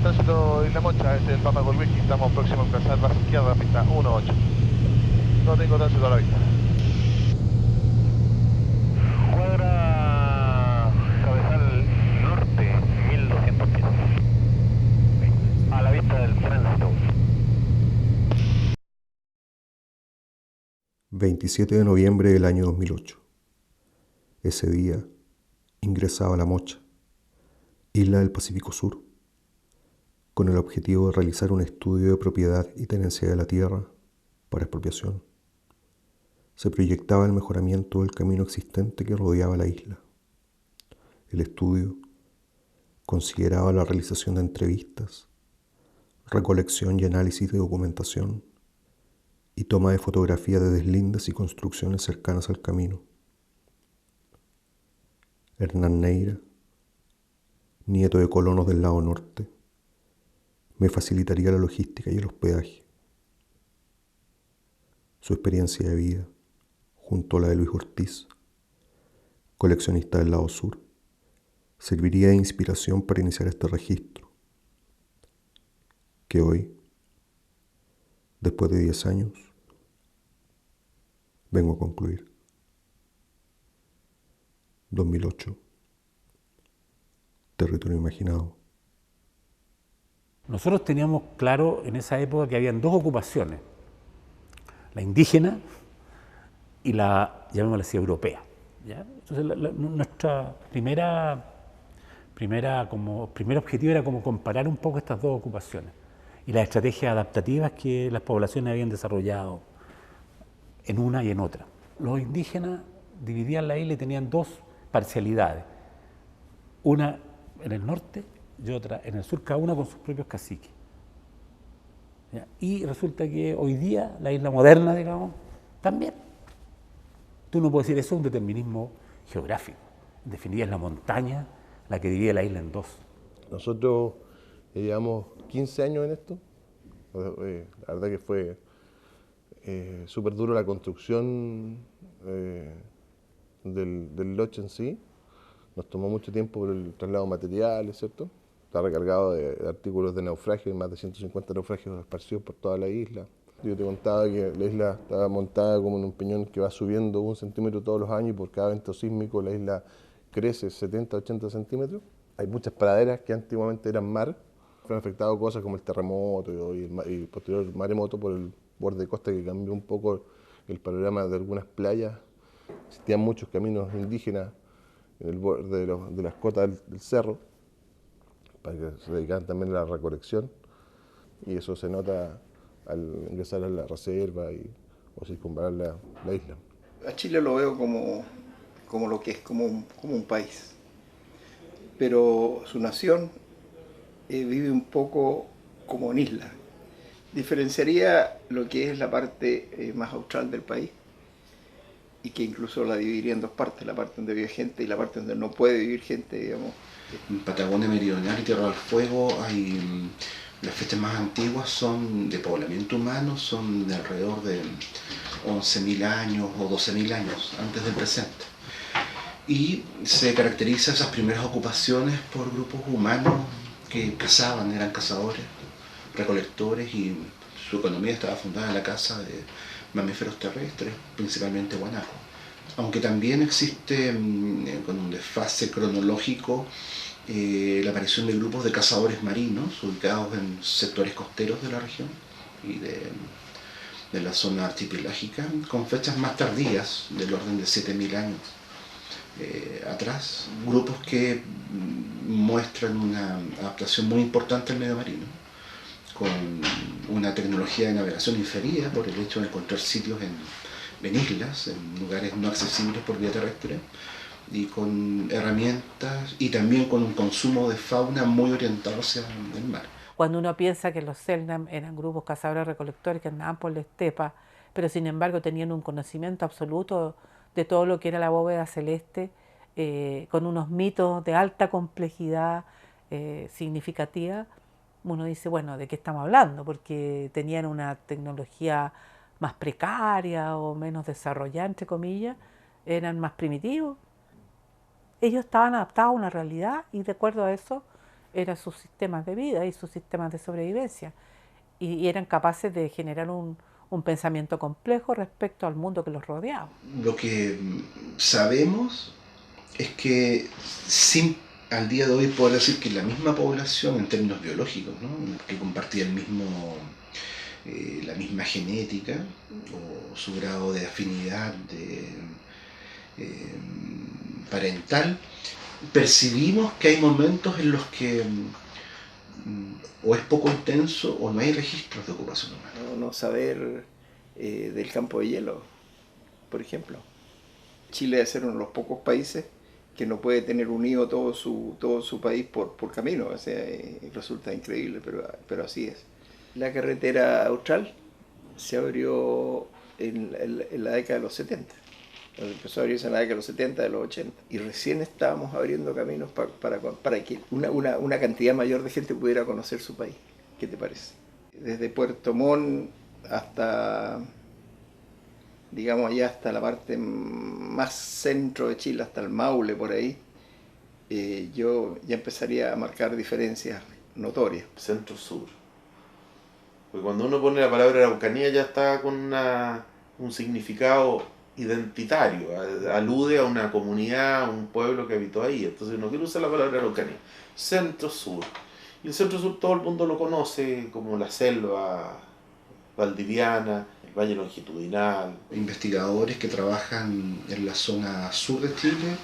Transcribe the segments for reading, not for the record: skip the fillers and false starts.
tránsito Isla Mocha, este es el Papa Golwiki, estamos próximos a alcanzar base izquierda, pista 18. No tengo tránsito a la vista. Cuadra cabezal norte, 1200 pies. A la vista del tránsito. 27 de noviembre del año 2008. Ese día ingresaba a La Mocha, isla del Pacífico Sur, con el objetivo de realizar un estudio de propiedad y tenencia de la tierra para expropiación. Se proyectaba el mejoramiento del camino existente que rodeaba la isla. El estudio consideraba la realización de entrevistas, recolección y análisis de documentación y toma de fotografía de deslindes y construcciones cercanas al camino. Hernán Neira, nieto de colonos del lado norte, me facilitaría la logística y el hospedaje. Su experiencia de vida, junto a la de Luis Ortiz, coleccionista del lado sur, serviría de inspiración para iniciar este registro, que hoy, después de 10 años, vengo a concluir. 2008. Territorio imaginado. Nosotros teníamos claro en esa época que habían dos ocupaciones, la indígena y la, llamémosla así, europea. ¿Ya? Entonces nuestra primer objetivo era como comparar un poco estas dos ocupaciones y las estrategias adaptativas que las poblaciones habían desarrollado en una y en otra. Los indígenas dividían la isla y tenían dos parcialidades, una en el norte y otra en el sur, cada una con sus propios caciques. ¿Ya? Y resulta que hoy día la isla moderna, digamos, también. Tú no puedes decir eso, es un determinismo geográfico. En definitiva es la montaña la que divide la isla en dos. Nosotros llevamos 15 años en esto. La verdad que fue súper duro la construcción del lodge en sí. Nos tomó mucho tiempo por el traslado de materiales, ¿cierto? Está recargado de artículos de naufragio, más de 150 naufragios esparcidos por toda la isla. Yo te contaba que la isla estaba montada como en un peñón que va subiendo 1 centímetro todos los años y por cada evento sísmico la isla crece 70, 80 centímetros. Hay muchas praderas que antiguamente eran mar, fueron afectadas cosas como el terremoto y posterior maremoto por el borde de costa que cambió un poco el panorama de algunas playas. Existían muchos caminos indígenas en el borde de las cotas del cerro, para que se dedicaban también a la recolección, y eso se nota al ingresar a la reserva o circunvalar la isla. A Chile lo veo como lo que es, como un país, pero su nación vive un poco como en isla. Diferenciaría lo que es la parte más austral del país, y que incluso la dividiría en dos partes, la parte donde vive gente y la parte donde no puede vivir gente, digamos. En Patagonia Meridional y Tierra del Fuego las fechas más antiguas son de poblamiento humano, son de alrededor de 11.000 años o 12.000 años antes del presente. Y se caracteriza esas primeras ocupaciones por grupos humanos que cazaban, eran cazadores, recolectores, y su economía estaba fundada en la caza de mamíferos terrestres, principalmente guanacos. Aunque también existe, con un desfase cronológico, la aparición de grupos de cazadores marinos ubicados en sectores costeros de la región y de la zona archipelágica, con fechas más tardías, del orden de 7.000 años atrás. Grupos que muestran una adaptación muy importante al medio marino, con una tecnología de navegación inferida por el hecho de encontrar sitios en islas, en lugares no accesibles por vía terrestre, y con herramientas y también con un consumo de fauna muy orientado hacia el mar. Cuando uno piensa que los Selknam eran grupos cazadores-recolectores que andaban por la estepa, pero sin embargo tenían un conocimiento absoluto de todo lo que era la bóveda celeste, con unos mitos de alta complejidad significativa, uno dice, bueno, ¿de qué estamos hablando? Porque tenían una tecnología más precaria o menos desarrollada, entre comillas, eran más primitivos. Ellos estaban adaptados a una realidad y de acuerdo a eso eran sus sistemas de vida y sus sistemas de sobrevivencia. Y eran capaces de generar un pensamiento complejo respecto al mundo que los rodeaba. Lo que sabemos es que sin al día de hoy poder decir que la misma población en términos biológicos, ¿no? Que compartía la misma genética o su grado de afinidad parental, percibimos que hay momentos en los que o es poco intenso o no hay registros de ocupación humana. No saber del campo de hielo, por ejemplo. Chile debe ser uno de los pocos países que no puede tener unido todo su país por camino. O sea, resulta increíble, pero así es. La carretera austral se abrió en la década de los 70. Empezó a abrirse en la década de los 70, de los 80. Y recién estábamos abriendo caminos para que una cantidad mayor de gente pudiera conocer su país. ¿Qué te parece? Desde Puerto Montt hasta, digamos, allá hasta la parte más centro de Chile, hasta el Maule, por ahí, yo ya empezaría a marcar diferencias notorias. Centro-sur. Porque cuando uno pone la palabra Araucanía ya está con un significado identitario, alude a una comunidad, a un pueblo que habitó ahí. Entonces no quiero usar la palabra Araucanía. Centro-sur. Y el centro-sur todo el mundo lo conoce como la selva valdiviana, el valle longitudinal. Investigadores que trabajan en la zona sur de Chile,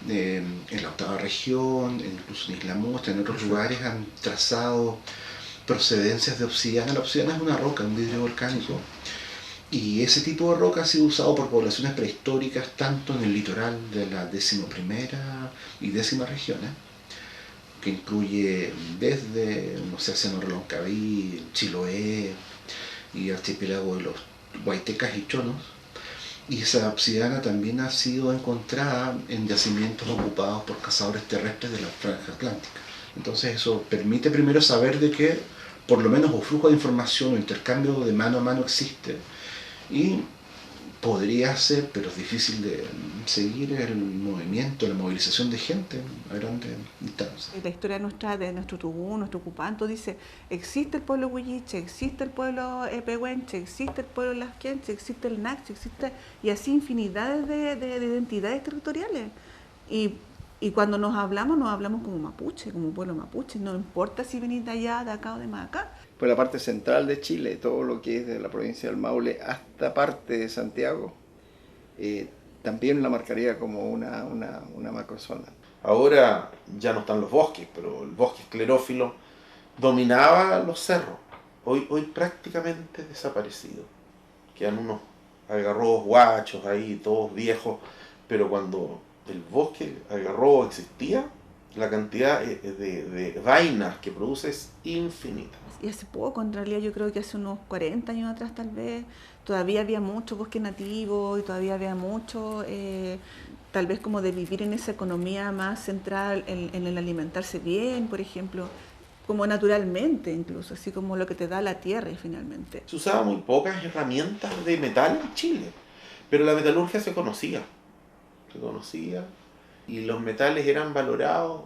en la octava región, incluso en Isla Mostra, en otros lugares han trazado procedencias de obsidiana. La obsidiana es una roca, un vidrio volcánico, y ese tipo de roca ha sido usado por poblaciones prehistóricas tanto en el litoral de la 11ª y 10ª regiones, que incluye desde, no sé, Océano Reloncaví, Chiloé y archipiélago de los Guaitecas y Chonos. Y esa obsidiana también ha sido encontrada en yacimientos ocupados por cazadores terrestres de la franja atlántica. Entonces eso permite primero saber de que por lo menos un flujo de información o intercambio de mano a mano existe, y podría ser, pero es difícil de seguir el movimiento, la movilización de gente a grandes distancias. La historia nuestra, de nuestro Tubú, nuestro Ocupanto, dice: existe el pueblo Huilliche, existe el pueblo Pehuenche, existe el pueblo Lasquenche, existe el Naxi, existe, y así infinidades de identidades territoriales. Y cuando nos hablamos como mapuche, como pueblo mapuche, no importa si venís de allá, de acá o de más acá. Pues la parte central de Chile, todo lo que es de la provincia del Maule hasta parte de Santiago, también la marcaría como una macrozona. Ahora ya no están los bosques, pero el bosque esclerófilo dominaba los cerros. Hoy prácticamente desaparecido. Quedan unos algarrobos guachos ahí, todos viejos, pero cuando el bosque algarrobo existía, la cantidad de vainas que produce es infinita. Y hace poco, en realidad yo creo que hace unos 40 años atrás tal vez, todavía había mucho bosque nativo y todavía había mucho, tal vez como de vivir en esa economía más central, en el alimentarse bien, por ejemplo, como naturalmente incluso, así como lo que te da la tierra finalmente. Se usaban muy pocas herramientas de metal en Chile, pero la metalurgia se conocía y los metales eran valorados.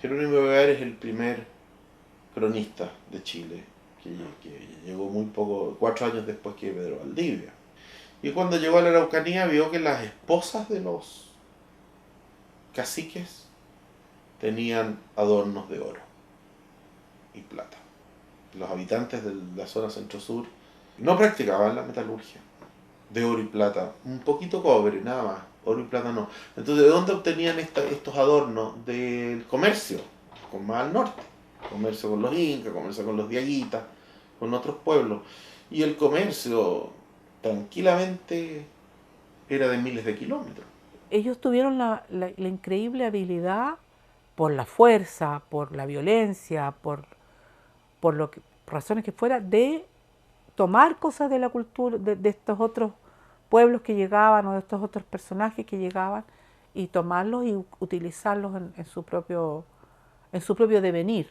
Jerónimo Bevar es el primer cronista de Chile, que llegó muy poco, 4 años después que Pedro Valdivia. Y cuando llegó a la Araucanía vio que las esposas de los caciques tenían adornos de oro y plata. Los habitantes de la zona centro-sur no practicaban la metalurgia de oro y plata, un poquito cobre, nada más, oro y plata no. Entonces, ¿de dónde obtenían estos adornos? Del comercio, con más al norte. Comercio con los incas, comercio con los diaguitas, con otros pueblos. Y el comercio tranquilamente era de miles de kilómetros. Ellos tuvieron la increíble habilidad, por la fuerza, por la violencia, por razones que fuera, de tomar cosas de la cultura, de estos otros pueblos que llegaban o de estos otros personajes que llegaban, y tomarlos y utilizarlos en su propio devenir.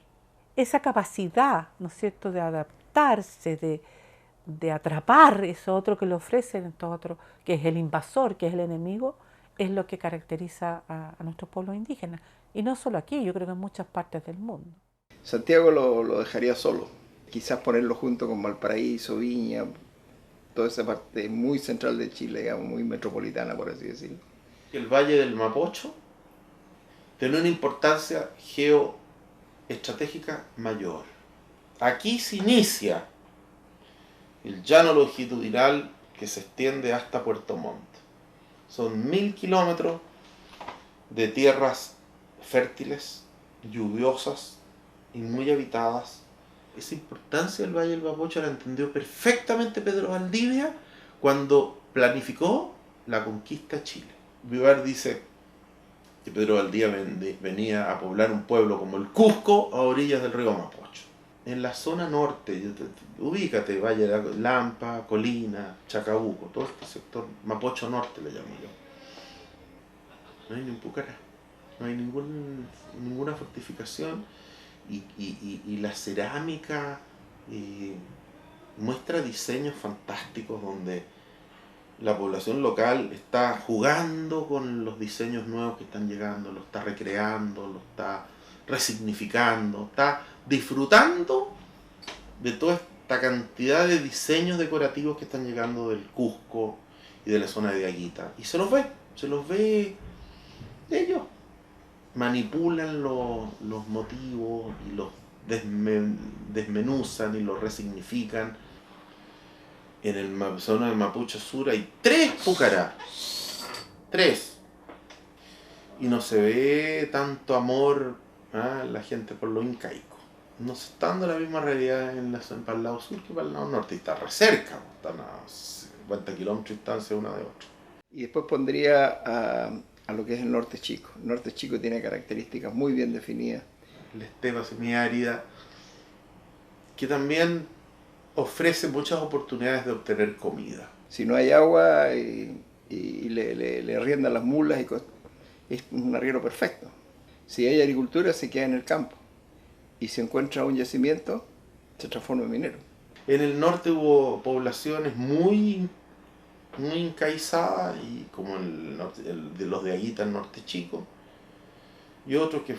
Esa capacidad, ¿no es cierto?, de adaptarse, de atrapar eso otro que le ofrecen estos otros, que es el invasor, que es el enemigo, es lo que caracteriza a nuestros pueblos indígenas. Y no solo aquí, yo creo que en muchas partes del mundo. Santiago lo dejaría solo. Quizás ponerlo junto con Valparaíso, Viña, toda esa parte muy central de Chile, digamos, muy metropolitana, por así decirlo. El Valle del Mapocho tiene una importancia geoestratégica mayor. Aquí se inicia el llano longitudinal que se extiende hasta Puerto Montt. Son 1000 kilómetros de tierras fértiles, lluviosas y muy habitadas. Esa importancia del Valle del Mapocho la entendió perfectamente Pedro Valdivia cuando planificó la conquista de Chile. Vivar dice que Pedro Valdivia venía a poblar un pueblo como el Cusco a orillas del río Mapocho. En la zona norte, ubícate, Valle de Lampa, Colina, Chacabuco, todo este sector, Mapocho Norte le llamo yo. No hay ni un pucará, no hay ninguna fortificación y la cerámica muestra diseños fantásticos donde la población local está jugando con los diseños nuevos que están llegando, lo está recreando, lo está resignificando, está disfrutando de toda esta cantidad de diseños decorativos que están llegando del Cusco y de la zona de Aguita. Y se los ve ellos. Manipulan los motivos y los desmenuzan y los resignifican. En la zona del Mapocho Sur hay 3 pucará. 3. Y no se ve tanto amor a la gente por lo incaico. No se está dando la misma realidad para el lado sur que para el lado norte. Y está re cerca, están a 50 kilómetros de distancia una de otra. Y después pondría a lo que es el norte chico. El norte chico tiene características muy bien definidas. La estepa semiárida, que también ofrece muchas oportunidades de obtener comida. Si no hay agua y le arriendan las mulas, es un arriero perfecto. Si hay agricultura, se queda en el campo. Y si encuentra un yacimiento, se transforma en minero. En el norte hubo poblaciones muy encaizadas, y como de los de Aguita, el norte chico, y otros que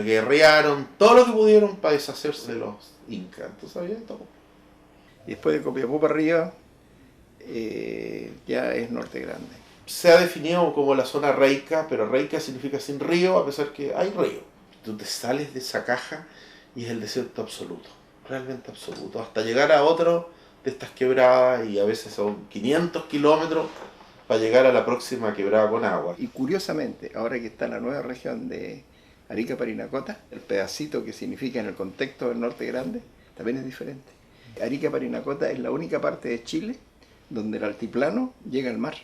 guerrearon todo lo que pudieron para deshacerse de los incas. Entonces había todo. Y después de Copiapó para arriba, ya es Norte Grande. Se ha definido como la zona reica, pero reica significa sin río, a pesar que hay río. Tú te sales de esa caja y es el desierto absoluto, realmente absoluto, hasta llegar a otro de estas quebradas, y a veces son 500 kilómetros para llegar a la próxima quebrada con agua. Y curiosamente, ahora que está la nueva región de Arica-Parinacota, el pedacito que significa en el contexto del Norte Grande también es diferente. Arica-Parinacota es la única parte de Chile donde el altiplano llega al mar.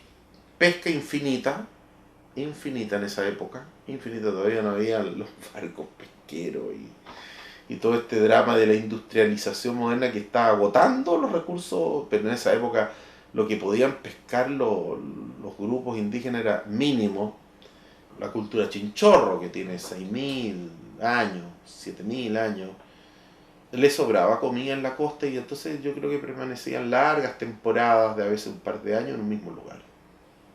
Pesca infinita en esa época, infinita, todavía no había los barcos pesqueros y todo este drama de la industrialización moderna que está agotando los recursos, pero en esa época lo que podían pescar los grupos indígenas era mínimo. La cultura chinchorro, que tiene 6.000 años, 7.000 años, le sobraba comida en la costa, y entonces yo creo que permanecían largas temporadas de a veces un par de años en un mismo lugar.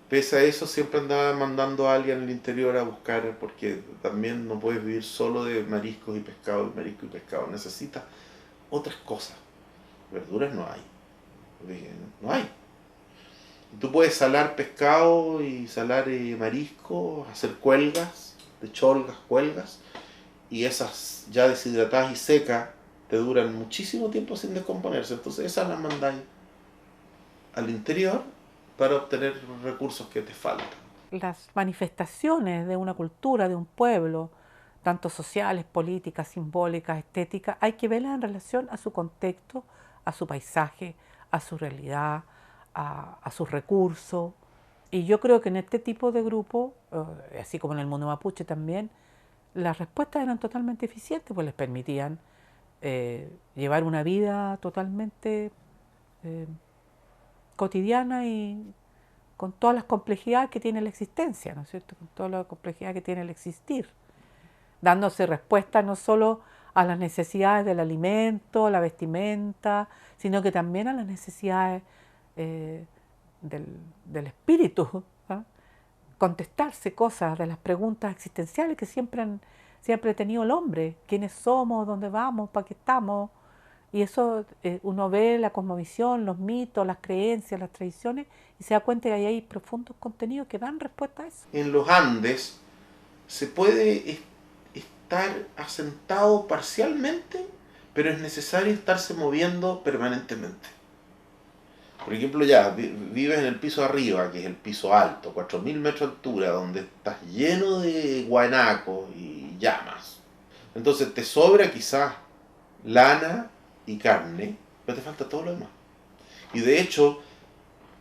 Pese a eso, siempre andaba mandando a alguien al interior a buscar, porque también no puedes vivir solo de mariscos y pescado, necesitas otras cosas. Verduras no hay. No hay. Tú puedes salar pescado y salar marisco, hacer cuelgas, de cholgas, cuelgas, y esas ya deshidratadas y secas te duran muchísimo tiempo sin descomponerse. Entonces esas las mandáis al interior para obtener recursos que te faltan. Las manifestaciones de una cultura, de un pueblo, tanto sociales, políticas, simbólicas, estéticas, hay que verlas en relación a su contexto, a su paisaje, a su realidad, a sus recursos. Y yo creo que en este tipo de grupos, así como en el mundo mapuche también, las respuestas eran totalmente eficientes, pues les permitían llevar una vida totalmente cotidiana y con todas las complejidades que tiene la existencia, ¿no es cierto? Con toda la complejidad que tiene el existir, dándose respuesta no solo a las necesidades del alimento, la vestimenta, sino que también a las necesidades del espíritu, ¿eh? contestarse cosas de las preguntas existenciales que siempre ha tenido el hombre. ¿Quiénes somos? ¿Dónde vamos? ¿Para qué estamos? Y eso uno ve la cosmovisión, los mitos, las creencias, las tradiciones y se da cuenta que ahí hay profundos contenidos que dan respuesta a eso. En los Andes se puede estar asentado parcialmente, pero es necesario estarse moviendo permanentemente. Por ejemplo, ya vives en el piso de arriba, que es el piso alto, 4.000 metros de altura, donde estás lleno de guanacos y llamas. Entonces te sobra quizás lana y carne, pero te falta todo lo demás. Y de hecho,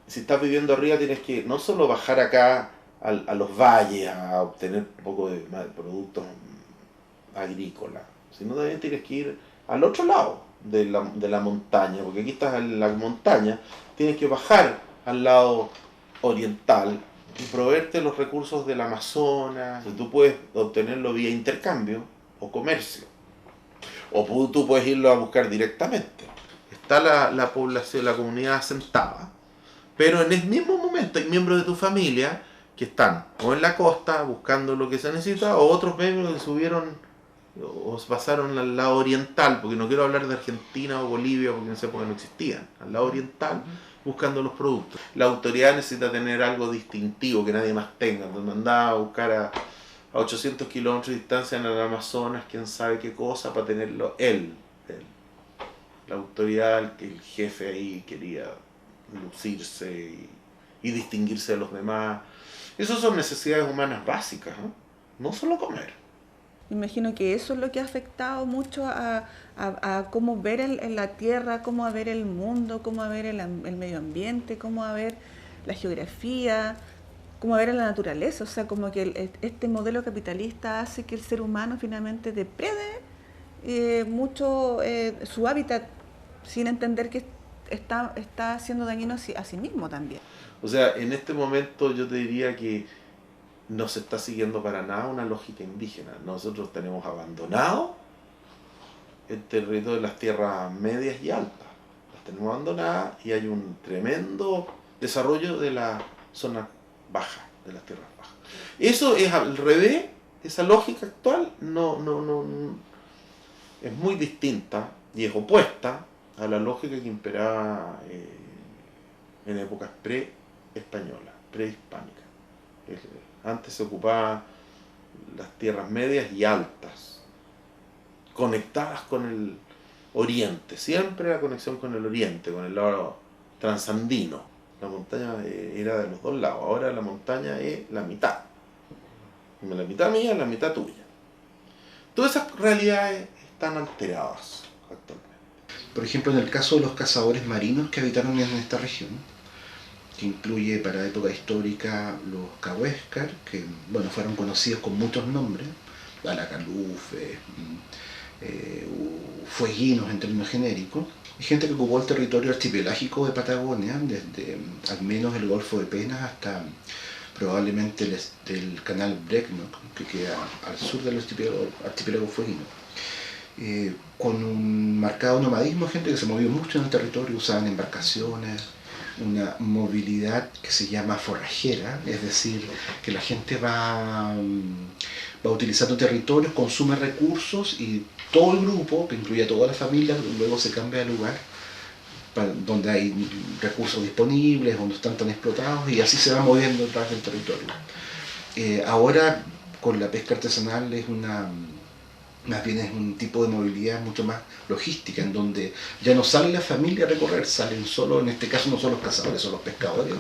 si estás viviendo arriba, tienes que no solo bajar acá a los valles a obtener un poco de productos agrícolas, sino también tienes que ir al otro lado de la montaña, porque aquí estás en la montaña, tienes que bajar al lado oriental y proveerte los recursos del Amazonas. Y tú puedes obtenerlo vía intercambio o comercio, o tú puedes irlo a buscar directamente. Está la población, la comunidad asentada, pero en el mismo momento hay miembros de tu familia que están o en la costa buscando lo que se necesita, o otros miembros que subieron o pasaron al lado oriental, porque no quiero hablar de Argentina o Bolivia porque en esa época no existían, al lado oriental buscando los productos. La autoridad necesita tener algo distintivo que nadie más tenga, entonces andaba a buscar a 800 kilómetros de distancia en el Amazonas, quién sabe qué cosa, para tenerlo él. La autoridad, el jefe ahí quería lucirse y distinguirse de los demás. Esas son necesidades humanas básicas, no solo comer. Me imagino que eso es lo que ha afectado mucho a cómo ver la tierra, cómo ver el mundo, cómo ver el medio ambiente, cómo ver la geografía, cómo ver la naturaleza. O sea, como que este modelo capitalista hace que el ser humano finalmente deprede mucho su hábitat sin entender que está siendo dañino a sí mismo también. O sea, en este momento yo te diría que no se está siguiendo para nada una lógica indígena. Nosotros tenemos abandonado el territorio de las tierras medias y altas. Las tenemos abandonadas y hay un tremendo desarrollo de la zona baja, de las tierras bajas. Eso es al revés, esa lógica actual es muy distinta y es opuesta a la lógica que imperaba en épocas pre-españolas, prehispánicas. Antes se ocupaban las tierras medias y altas, conectadas con el oriente, siempre la conexión con el oriente, con el lado transandino. La montaña era de los dos lados, ahora la montaña es la mitad. La mitad mía, la mitad tuya. Todas esas realidades están alteradas actualmente. Por ejemplo, en el caso de los cazadores marinos que habitaron en esta región, que incluye para época histórica los cahuéscar, que bueno, fueron conocidos con muchos nombres, Alacalufe, fueguinos en términos genéricos, y gente que ocupó el territorio archipelágico de Patagonia, desde al menos el Golfo de Penas hasta probablemente el canal Brecknock, que queda al sur del archipiélago fueguino. Con un marcado nomadismo, gente que se movió mucho en el territorio, usaban embarcaciones, una movilidad que se llama forrajera, es decir, que la gente va utilizando territorios, consume recursos y todo el grupo, que incluye a toda la familia, luego se cambia de lugar donde hay recursos disponibles, donde están tan explotados, y así se va moviendo a través del territorio. Ahora con la pesca artesanal más bien es un tipo de movilidad mucho más logística, en donde ya no sale la familia a recorrer, salen solo, en este caso no son los cazadores, son los pescadores,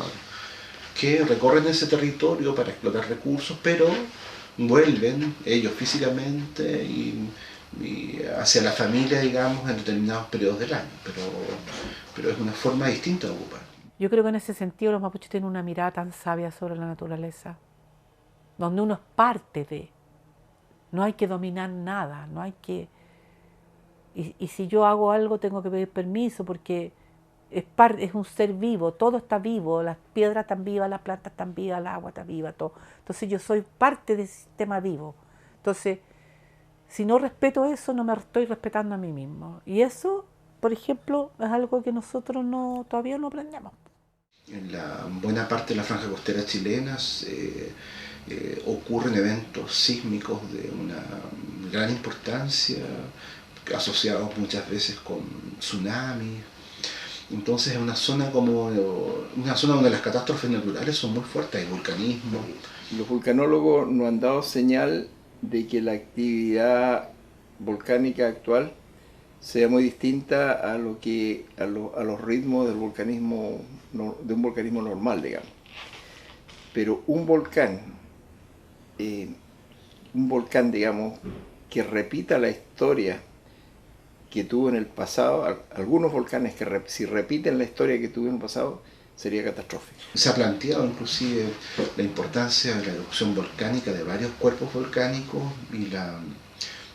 que recorren ese territorio para explotar recursos, pero vuelven ellos físicamente y hacia la familia, digamos, en determinados periodos del año, pero es una forma distinta de ocupar. Yo creo que en ese sentido los mapuches tienen una mirada tan sabia sobre la naturaleza, donde uno es parte de. No hay que dominar nada, no hay que... Y si yo hago algo tengo que pedir permiso porque es un ser vivo, todo está vivo, las piedras están vivas, las plantas están vivas, el agua está viva, todo. Entonces yo soy parte del sistema vivo. Entonces, si no respeto eso, no me estoy respetando a mí mismo. Y eso, por ejemplo, es algo que nosotros todavía no aprendemos. En la buena parte de la franja costera chilena ocurren eventos sísmicos de una gran importancia, asociados muchas veces con tsunamis. Entonces es una zona donde las catástrofes naturales son muy fuertes, hay vulcanismo. Los vulcanólogos nos han dado señal de que la actividad volcánica actual sea muy distinta a los ritmos del volcanismo, de un volcanismo normal, digamos. Pero un volcán, digamos, que repita la historia que tuvo en el pasado, algunos volcanes que si repiten la historia que tuvo en el pasado, sería catastrófico. Se ha planteado inclusive la importancia de la erupción volcánica de varios cuerpos volcánicos y la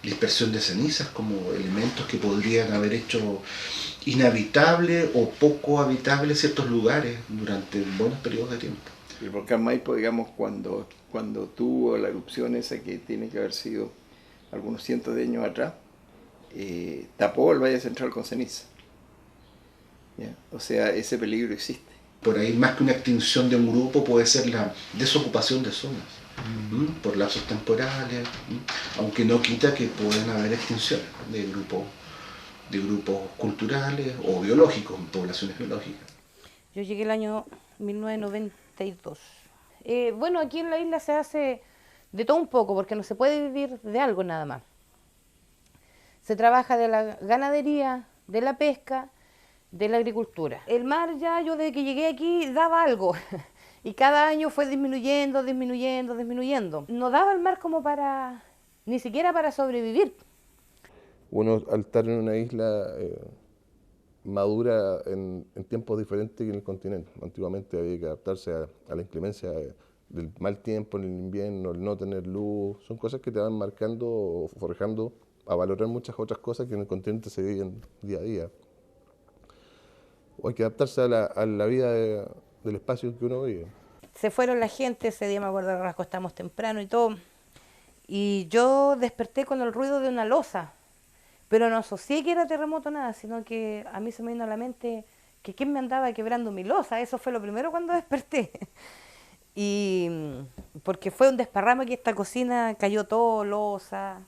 dispersión de cenizas como elementos que podrían haber hecho inhabitable o poco habitable ciertos lugares durante buenos periodos de tiempo. El volcán Maipo, digamos, cuando tuvo la erupción esa que tiene que haber sido algunos cientos de años atrás, tapó el Valle Central con ceniza. ¿Ya? O sea, ese peligro existe. Por ahí, más que una extinción de un grupo, puede ser la desocupación de zonas, por lapsos temporales, aunque no quita que pueden haber extinciones de grupos culturales o biológicos, poblaciones biológicas. Yo llegué el año 1992. Bueno, aquí en la isla se hace de todo un poco, porque no se puede vivir de algo nada más. Se trabaja de la ganadería, de la pesca, de la agricultura. El mar ya, yo desde que llegué aquí, daba algo. Y cada año fue disminuyendo. No daba el mar como ni siquiera para sobrevivir. Uno, al estar en una isla, madura en tiempos diferentes que en el continente. Antiguamente había que adaptarse a la inclemencia del mal tiempo en el invierno, el no tener luz. Son cosas que te van marcando o forjando a valorar muchas otras cosas que en el continente se viven día a día. O hay que adaptarse a la vida del espacio en que uno vive. Se fueron la gente, ese día me acuerdo que nos acostamos temprano y todo. Y yo desperté con el ruido de una losa. Pero no asocié que era terremoto nada, sino que a mí se me vino a la mente que quién me andaba quebrando mi losa. Eso fue lo primero cuando desperté. Y porque fue un desparrame que esta cocina cayó todo, losa,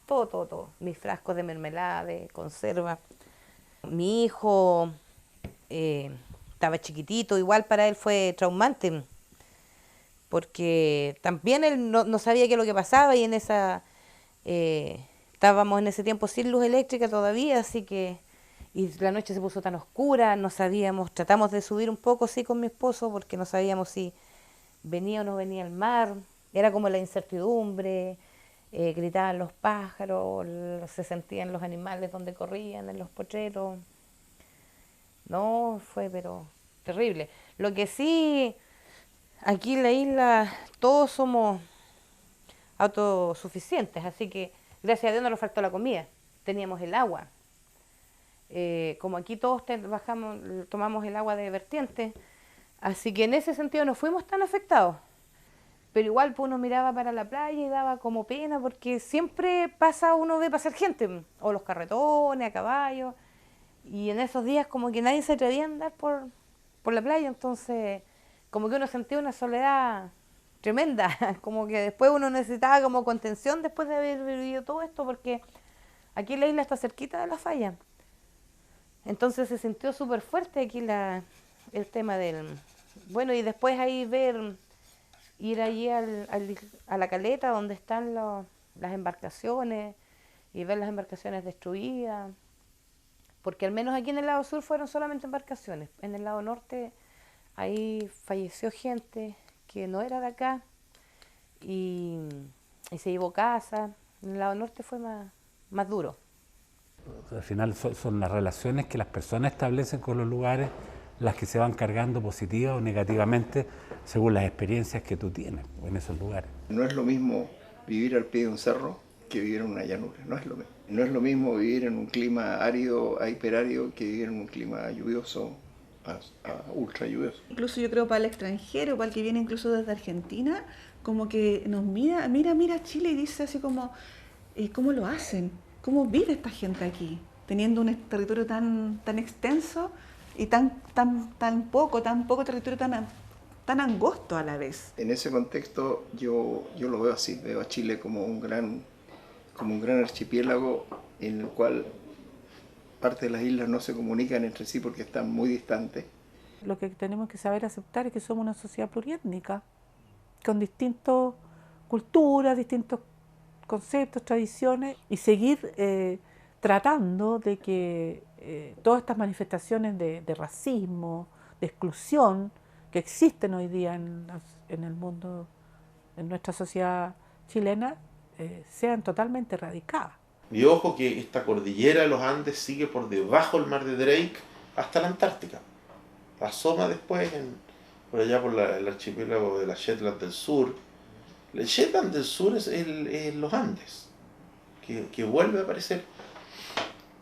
todo. Mis frascos de mermelada, de conserva. Mi hijo estaba chiquitito, igual para él fue traumante, porque también él no sabía qué es lo que pasaba y estábamos en ese tiempo sin luz eléctrica todavía, así que y la noche se puso tan oscura, no sabíamos, tratamos de subir un poco sí con mi esposo porque no sabíamos si venía o no venía el mar, era como la incertidumbre, gritaban los pájaros, se sentían los animales donde corrían, en los potreros. No, fue pero terrible. Lo que sí, aquí en la isla todos somos autosuficientes, así que gracias a Dios no nos faltó la comida, teníamos el agua. Como aquí todos tomamos el agua de vertiente, así que en ese sentido no fuimos tan afectados. Pero igual pues, uno miraba para la playa y daba como pena, porque siempre uno ve pasar gente, o los carretones, a caballo, y en esos días como que nadie se atrevía a andar por la playa, entonces como que uno sentía una soledad tremenda, como que después uno necesitaba como contención después de haber vivido todo esto, porque aquí la isla está cerquita de la falla. Entonces se sintió súper fuerte aquí el tema del... Bueno, y después ahí ir allí a la caleta donde están las embarcaciones y ver las embarcaciones destruidas, porque al menos aquí en el lado sur fueron solamente embarcaciones. En el lado norte ahí falleció gente que no era de acá y se llevó casa. En el lado norte fue más duro. Al final son las relaciones que las personas establecen con los lugares las que se van cargando positiva o negativamente según las experiencias que tú tienes en esos lugares. No es lo mismo vivir al pie de un cerro que vivir en una llanura, no es lo mismo. No es lo mismo vivir en un clima árido a hiperárido que vivir en un clima lluvioso a ultra lluvioso. Incluso yo creo para el extranjero, para el que viene incluso desde Argentina, como que nos mira Chile y dice así como, ¿cómo lo hacen? ¿Cómo vive esta gente aquí? Teniendo un territorio tan extenso, y tan poco territorio tan angosto a la vez. En ese contexto yo lo veo así, veo a Chile como un gran archipiélago en el cual parte de las islas no se comunican entre sí porque están muy distantes. Lo que tenemos que saber aceptar es que somos una sociedad pluriétnica, con distintas culturas, distintos conceptos, tradiciones, y seguir tratando de que todas estas manifestaciones de racismo, de exclusión que existen hoy día en el mundo, en nuestra sociedad chilena, sean totalmente erradicadas. Y ojo que esta cordillera de los Andes sigue por debajo del mar de Drake hasta la Antártica. Asoma después por allá por el archipiélago de la Shetland del Sur. El Shetland del Sur es los Andes, que vuelve a aparecer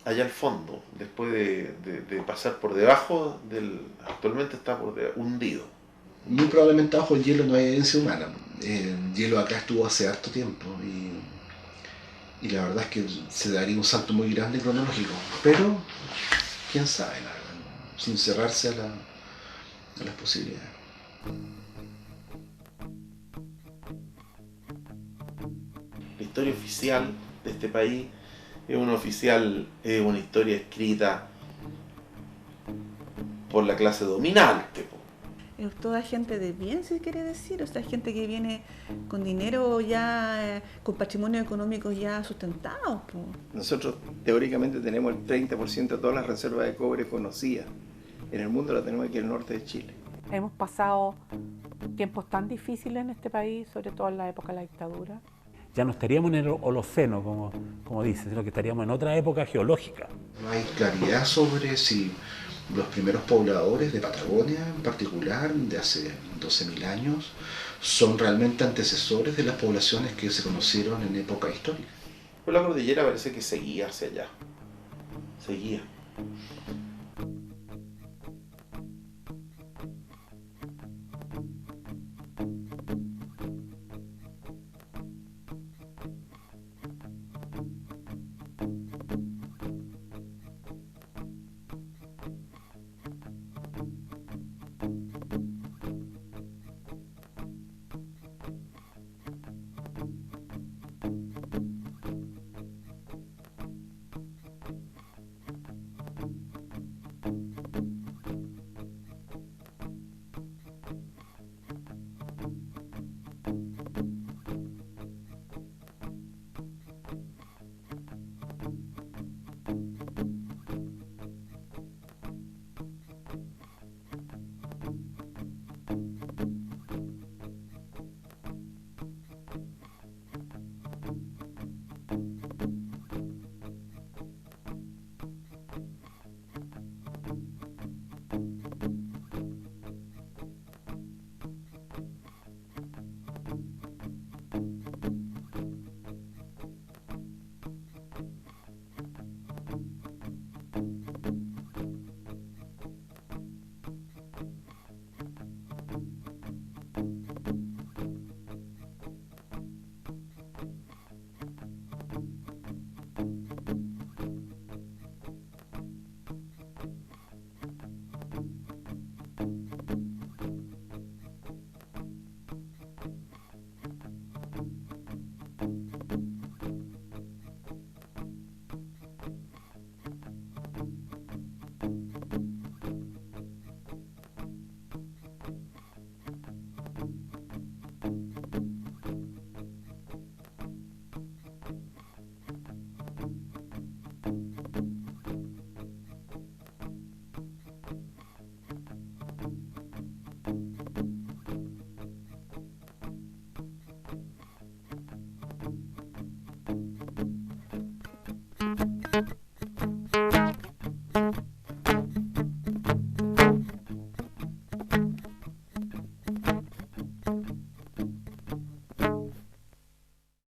allá al fondo, después de pasar por debajo actualmente está hundido. Muy probablemente bajo el hielo no hay evidencia humana. El hielo acá estuvo hace harto tiempo y la verdad es que se daría un salto muy grande cronológico. Pero, quién sabe, la verdad, sin cerrarse a las posibilidades. La historia oficial de este país es una historia escrita por la clase dominante. Es toda gente de bien, si quiere decir, o sea, gente que viene con dinero ya, con patrimonio económico ya sustentado. Nosotros teóricamente tenemos el 30% de todas las reservas de cobre conocidas. En el mundo la tenemos aquí en el norte de Chile. Hemos pasado tiempos tan difíciles en este país, sobre todo en la época de la dictadura. Ya no estaríamos en el Holoceno, como dice, sino que estaríamos en otra época geológica. No hay claridad sobre si los primeros pobladores de Patagonia, en particular, de hace 12.000 años, son realmente antecesores de las poblaciones que se conocieron en época histórica. Pues la cordillera parece que seguía hacia allá. Seguía.